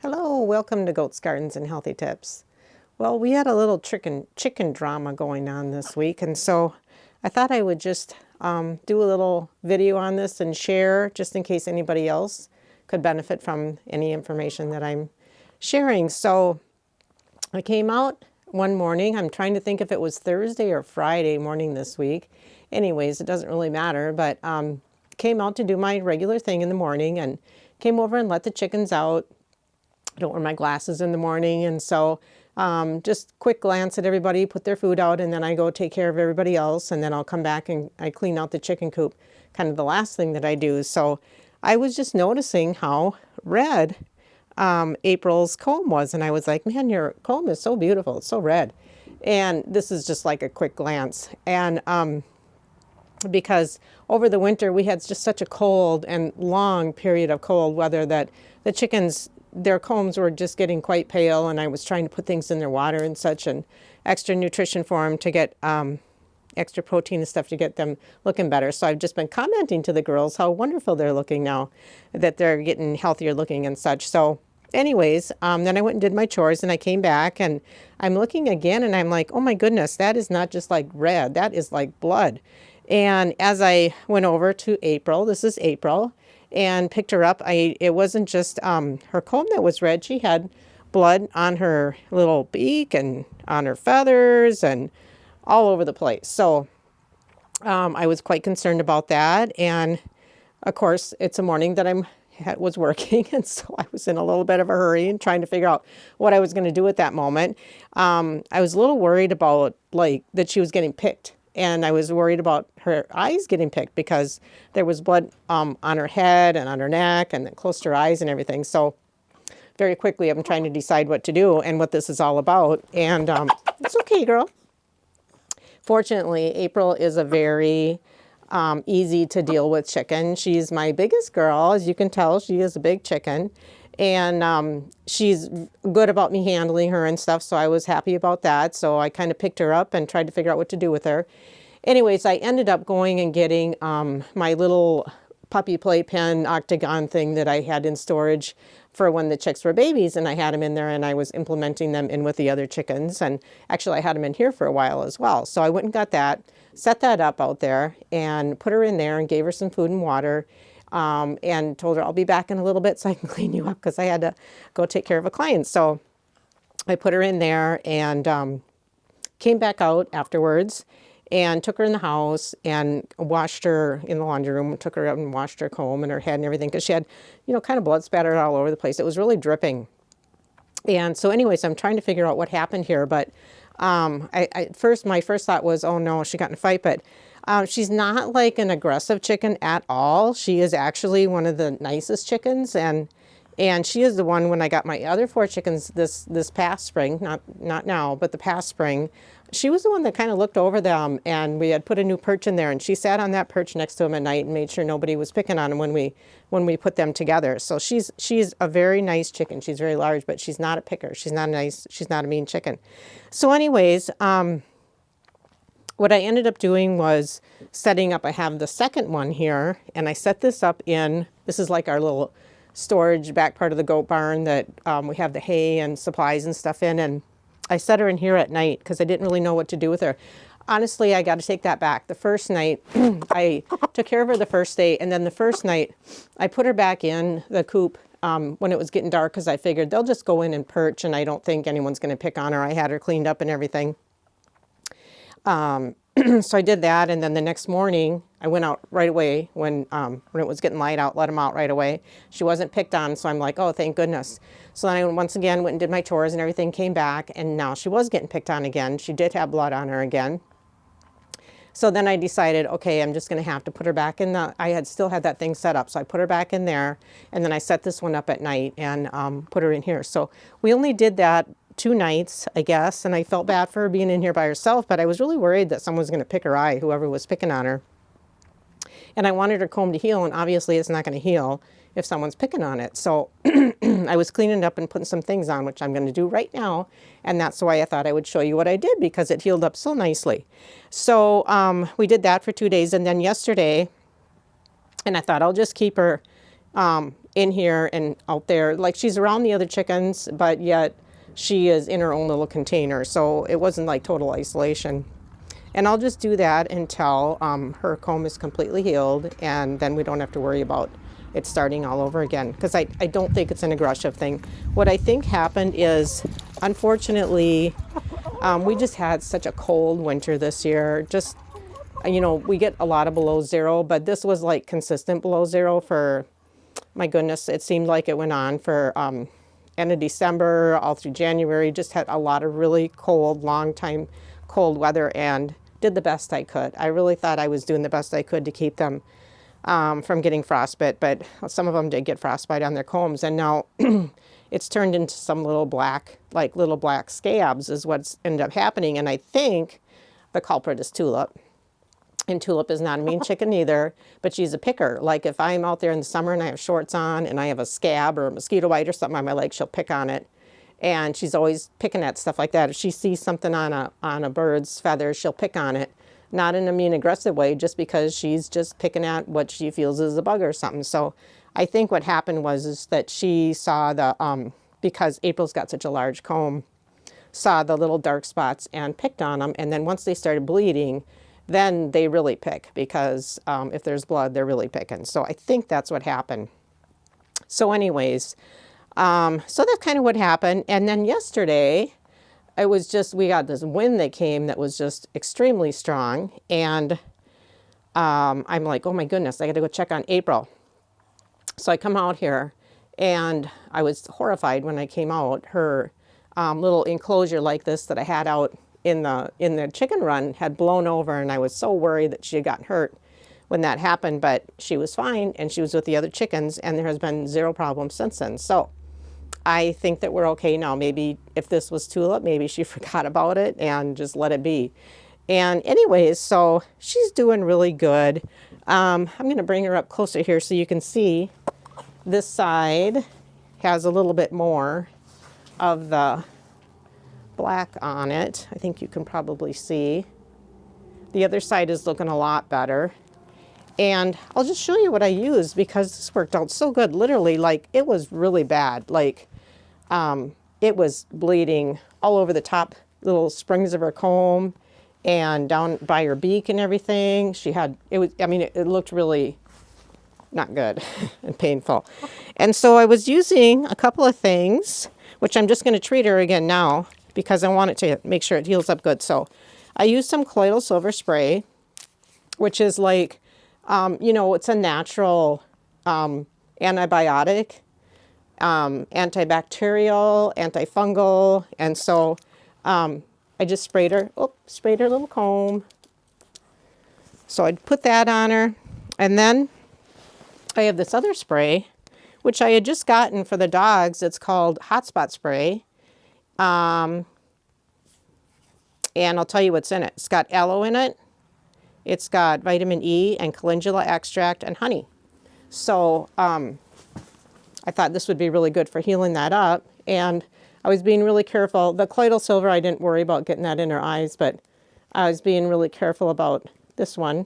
Hello, welcome to Goats, Gardens, and Healthy Tips. Well, we had a little chicken drama going on this week, and so I thought I would just do a little video on this and share just in case anybody else could benefit from any information that I'm sharing. So I came out one morning. I'm trying to think if it was Thursday or Friday morning this week. Anyways, it doesn't really matter, but came out to do my regular thing in the morning and came over and let the chickens out. I don't wear my glasses in the morning, and so just quick glance at everybody, put their food out, and then I go take care of everybody else, and then I'll come back and I clean out the chicken coop, kind of the last thing that I do. So I was just noticing how red April's comb was, and I was like, man, your comb is so beautiful, it's so red. And this is just like a quick glance. And because over the winter we had just such a cold and long period of cold weather that the chickens, their combs were just getting quite pale, and I was trying to put things in their water and such, and extra nutrition for them to get extra protein and stuff to get them looking better. So I've just been commenting to the girls how wonderful they're looking now, that they're getting healthier looking and such. So anyways, then I went and did my chores, and I came back and I'm looking again, and I'm like, oh my goodness, that is not just like red, that is like blood. And as I went over to April, this is April, and picked her up, it wasn't just her comb that was red. She had blood on her little beak and on her feathers and all over the place. So I was quite concerned about that. And of course, it's a morning that I was working, and so I was in a little bit of a hurry and trying to figure out what I was going to do at that moment. I was a little worried about that she was getting picked. And I was worried about her eyes getting picked because there was blood on her head and on her neck and then close to her eyes and everything. So very quickly, I'm trying to decide what to do and what this is all about. And it's okay, girl. Fortunately, April is a very easy to deal with chicken. She's my biggest girl. As you can tell, she is a big chicken. And she's good about me handling her and stuff, so I was happy about that. So I kind of picked her up and tried to figure out what to do with her. Anyways, I ended up going and getting my little puppy playpen octagon thing that I had in storage for when the chicks were babies, and I had them in there, and I was implementing them in with the other chickens. And actually, I had them in here for a while as well. So I went and got that, set that up out there, and put her in there and gave her some food and water. And told her I'll be back in a little bit so I can clean you up, because I had to go take care of a client. So I put her in there and came back out afterwards and took her in the house and washed her in the laundry room, took her out and washed her comb and her head and everything, because she had, kind of blood spattered all over the place. It was really dripping. And so anyways, I'm trying to figure out what happened here. But my first thought was, oh no, she got in a fight. But she's not like an aggressive chicken at all. She is actually one of the nicest chickens, and she is the one, when I got my other 4 chickens this past spring, not now, but the past spring, she was the one that kind of looked over them, and we had put a new perch in there, and she sat on that perch next to them at night and made sure nobody was picking on them when we put them together. So she's a very nice chicken. She's very large, but she's not a picker. She's not a mean chicken. So anyways, what I ended up doing was setting up, I have the second one here, and I set this up this is like our little storage back part of the goat barn that we have the hay and supplies and stuff in, and I set her in here at night because I didn't really know what to do with her. Honestly, I got to take that back. The first night, I took care of her the first day, and then the first night, I put her back in the coop when it was getting dark, because I figured they'll just go in and perch, and I don't think anyone's going to pick on her. I had her cleaned up and everything. So I did that, and then the next morning I went out right away when it was getting light out, let them out right away. She wasn't picked on, so I'm like, oh, thank goodness. So then I once again went and did my chores and everything, came back, and now she was getting picked on again. She did have blood on her again. So then I decided, okay, I'm just going to have to put her back in I still had that thing set up, so I put her back in there, and then I set this one up at night and put her in here. So we only did that 2 nights, I guess, and I felt bad for her being in here by herself, but I was really worried that someone was going to pick her eye, whoever was picking on her. And I wanted her comb to heal, and obviously it's not going to heal if someone's picking on it. So I was cleaning it up and putting some things on, which I'm going to do right now, and that's why I thought I would show you what I did, because it healed up so nicely. So we did that for 2 days, and then yesterday, and I thought I'll just keep her in here and out there. Like she's around the other chickens, but yet she is in her own little container. So it wasn't like total isolation. And I'll just do that until her comb is completely healed, and then we don't have to worry about it starting all over again, because I don't think it's an aggressive thing. What I think happened is, unfortunately, we just had such a cold winter this year. Just, you know, we get a lot of below zero, but this was like consistent below zero for, my goodness, it seemed like it went on for end of December all through January. Just had a lot of really cold, long time cold weather, and did the best I could. I really thought I was doing the best I could to keep them from getting frostbite, but some of them did get frostbite on their combs, and now it's turned into some little black scabs is what's ended up happening. And I think the culprit is Tulip. And Tulip is not a mean chicken either, but she's a picker. Like if I'm out there in the summer and I have shorts on and I have a scab or a mosquito bite or something on my leg, she'll pick on it. And she's always picking at stuff like that. If she sees something on a bird's feather, she'll pick on it. Not in a mean, aggressive way, just because she's just picking at what she feels is a bug or something. So I think what happened is that she saw the, because April's got such a large comb, saw the little dark spots and picked on them. And then once they started bleeding, then they really pick, because if there's blood, they're really picking. So I think that's what happened. So anyways, so that's kind of what happened. And then yesterday, it was just, we got this wind that came that was just extremely strong. And I'm like, oh my goodness, I got to go check on April. So I come out here, and I was horrified when I came out. Her little enclosure like this that I had out in the chicken run had blown over, and I was so worried that she had gotten hurt when that happened, but she was fine, and she was with the other chickens, and there has been zero problems since then. So I think that we're okay now. Maybe if this was Tulip, maybe she forgot about it and just let it be. And anyways, so she's doing really good. I'm going to bring her up closer here so you can see this side has a little bit more of the black on it. I think you can probably see. The other side is looking a lot better. And I'll just show you what I used, because this worked out so good. Literally, like, it was really bad. Like, it was bleeding all over the top little springs of her comb and down by her beak and everything. She had, it was, I mean, it looked really not good and painful. And so I was using a couple of things, which I'm just going to treat her again now, because I want it to make sure it heals up good. So I used some colloidal silver spray, which is like, you know, it's a natural antibiotic, antibacterial, antifungal. And so I just sprayed her little comb. So I'd put that on her. And then I have this other spray, which I had just gotten for the dogs. It's called Hot Spot Spray. And I'll tell you what's in it. It's got aloe in it. It's got vitamin E and calendula extract and honey. So I thought this would be really good for healing that up. And I was being really careful. The colloidal silver, I didn't worry about getting that in her eyes, but I was being really careful about this one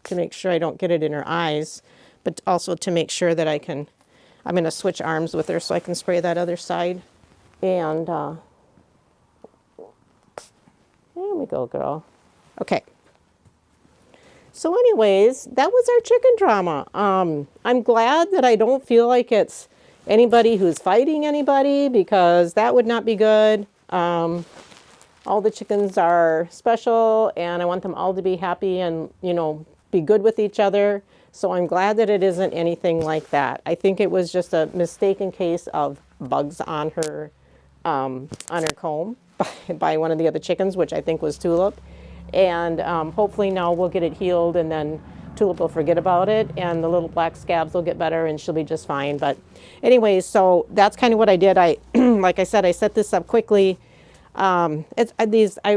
to make sure I don't get it in her eyes, but also to make sure that I'm going to switch arms with her so I can spray that other side. And there we go, girl. Okay. So anyways, that was our chicken drama. I'm glad that I don't feel like it's anybody who's fighting anybody, because that would not be good. All the chickens are special, and I want them all to be happy and, you know, be good with each other. So I'm glad that it isn't anything like that. I think it was just a mistaken case of bugs on her comb by one of the other chickens, which I think was Tulip. And hopefully now we'll get it healed, and then Tulip will forget about it, and the little black scabs will get better, and she'll be just fine. But anyways, so that's kind of what I did. I, like I said, I set this up quickly. I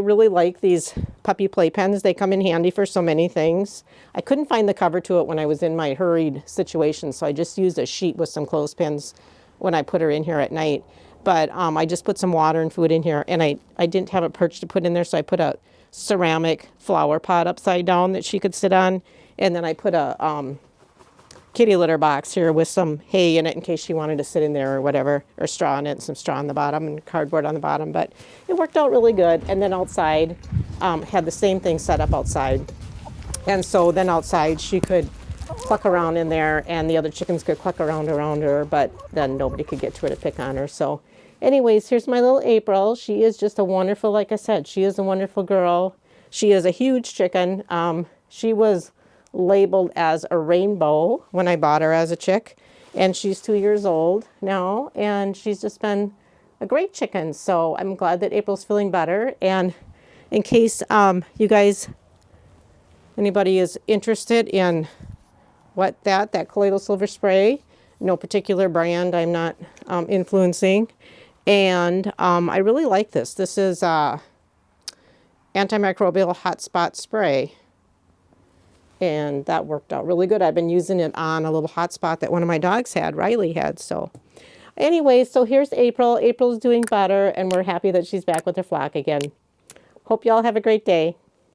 really like these puppy playpens. They come in handy for so many things. I couldn't find the cover to it when I was in my hurried situation, so I just used a sheet with some clothespins when I put her in here at night. But I just put some water and food in here, and I didn't have a perch to put in there, so I put a ceramic flower pot upside down that she could sit on, and then I put a kitty litter box here with some hay in it in case she wanted to sit in there or whatever, or straw in it, some straw on the bottom and cardboard on the bottom. But it worked out really good. And then outside, had the same thing set up outside. And so then outside she could cluck around in there, and the other chickens could cluck around her, but then nobody could get to her to pick on her. So anyways, here's my little April. She is just a wonderful, like I said, she is a wonderful girl. She is a huge chicken. She was labeled as a rainbow when I bought her as a chick, and she's 2 years old now, and she's just been a great chicken. So I'm glad that April's feeling better. And in case you guys, anybody is interested in what that colloidal silver spray, no particular brand, I'm not influencing, and I really like this. This is antimicrobial hot spot spray. And that worked out really good. I've been using it on a little hot spot that one of my dogs had, Riley had. So anyway, so here's April. April's doing better, and we're happy that she's back with her flock again. Hope y'all have a great day.